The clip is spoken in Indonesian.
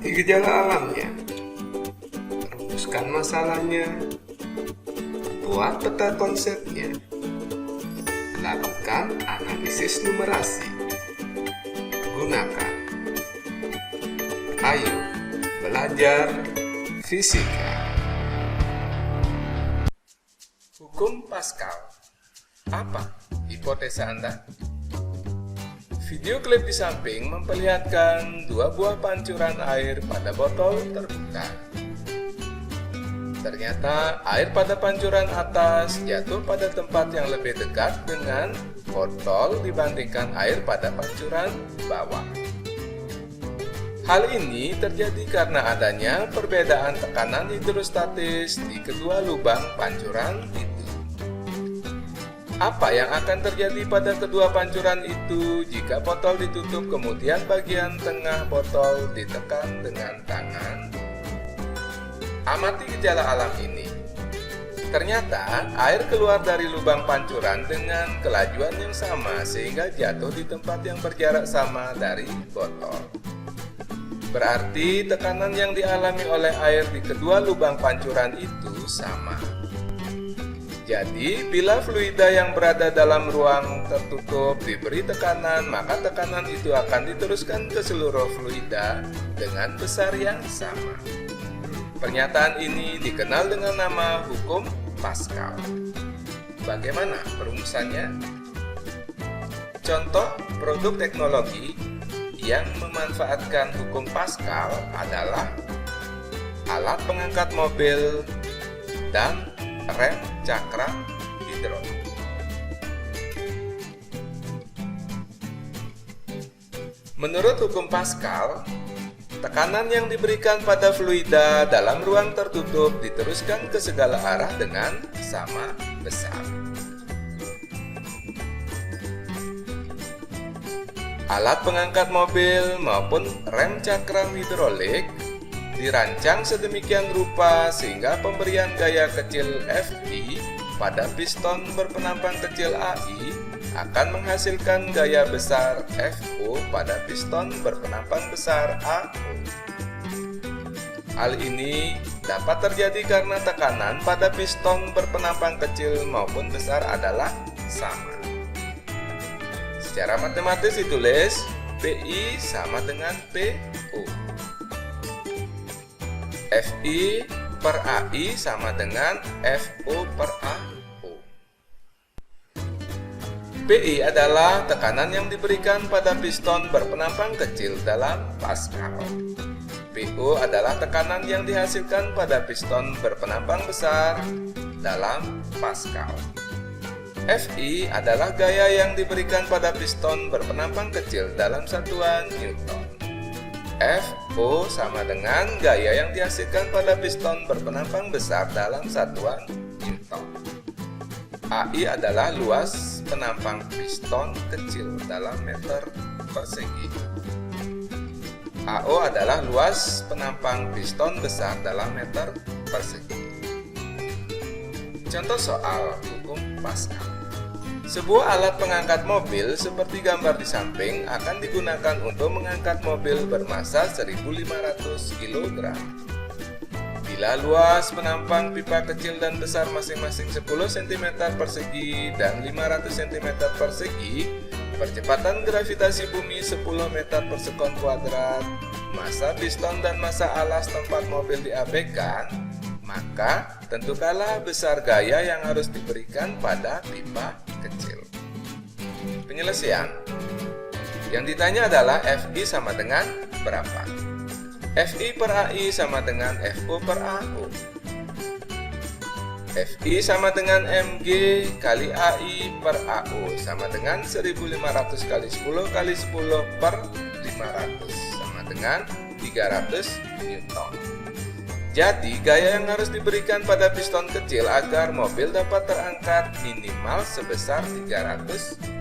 Amati gejala alamnya, rumuskan masalahnya, buat peta konsepnya, lakukan analisis numerasi, gunakan. Ayo belajar fisika. Hukum Pascal. Apa hipotesa Anda? Video klip di samping memperlihatkan dua buah pancuran air pada botol terbuka. Ternyata air pada pancuran atas jatuh pada tempat yang lebih dekat dengan botol dibandingkan air pada pancuran bawah. Hal ini terjadi karena adanya perbedaan tekanan hidrostatis di kedua lubang pancuran itu. Apa yang akan terjadi pada kedua pancuran itu jika botol ditutup kemudian bagian tengah botol ditekan dengan tangan? Amati gejala alam ini. Ternyata air keluar dari lubang pancuran dengan kelajuan yang sama sehingga jatuh di tempat yang berjarak sama dari botol. Berarti tekanan yang dialami oleh air di kedua lubang pancuran itu sama. Jadi, bila fluida yang berada dalam ruang tertutup diberi tekanan, maka tekanan itu akan diteruskan ke seluruh fluida dengan besar yang sama. Pernyataan ini dikenal dengan nama hukum Pascal. Bagaimana perumusannya? Contoh produk teknologi yang memanfaatkan hukum Pascal adalah alat pengangkat mobil dan rem cakram hidrolik. Menurut hukum Pascal, tekanan yang diberikan pada fluida dalam ruang tertutup diteruskan ke segala arah dengan sama besar. Alat pengangkat mobil maupun rem cakram hidrolik dirancang sedemikian rupa sehingga pemberian gaya kecil Fi pada piston berpenampang kecil Ai akan menghasilkan gaya besar Fo pada piston berpenampang besar Ao. Hal ini dapat terjadi karena tekanan pada piston berpenampang kecil maupun besar adalah sama. Secara matematis ditulis Pi sama dengan Po. Fi per Ai sama dengan Fo per Ao. Pi adalah tekanan yang diberikan pada piston berpenampang kecil dalam Pascal. Po adalah tekanan yang dihasilkan pada piston berpenampang besar dalam Pascal. Fi adalah gaya yang diberikan pada piston berpenampang kecil dalam satuan Newton. Fo sama dengan gaya yang dihasilkan pada piston berpenampang besar dalam satuan Newton. Ai adalah luas penampang piston kecil dalam meter persegi. Ao adalah luas penampang piston besar dalam meter persegi. Contoh soal hukum Pascal. Sebuah alat pengangkat mobil seperti gambar di samping akan digunakan untuk mengangkat mobil bermasa 1.500 kg. Bila luas penampang pipa kecil dan besar masing-masing 10 cm persegi dan 500 cm persegi, percepatan gravitasi bumi 10 meter per sekon kuadrat, masa piston dan masa alas tempat mobil diabaikan, maka tentukanlah besar gaya yang harus diberikan pada pipa kecil. Penyelesaian. Yang ditanya adalah Fi sama dengan berapa? Fi per Ai sama dengan Fo per Ao. Fi sama dengan Mg kali Ai per Ao sama dengan 1500 kali 10 kali 10 per 500 sama dengan 300 Newton. Jadi, gaya yang harus diberikan pada piston kecil agar mobil dapat terangkat minimal sebesar 300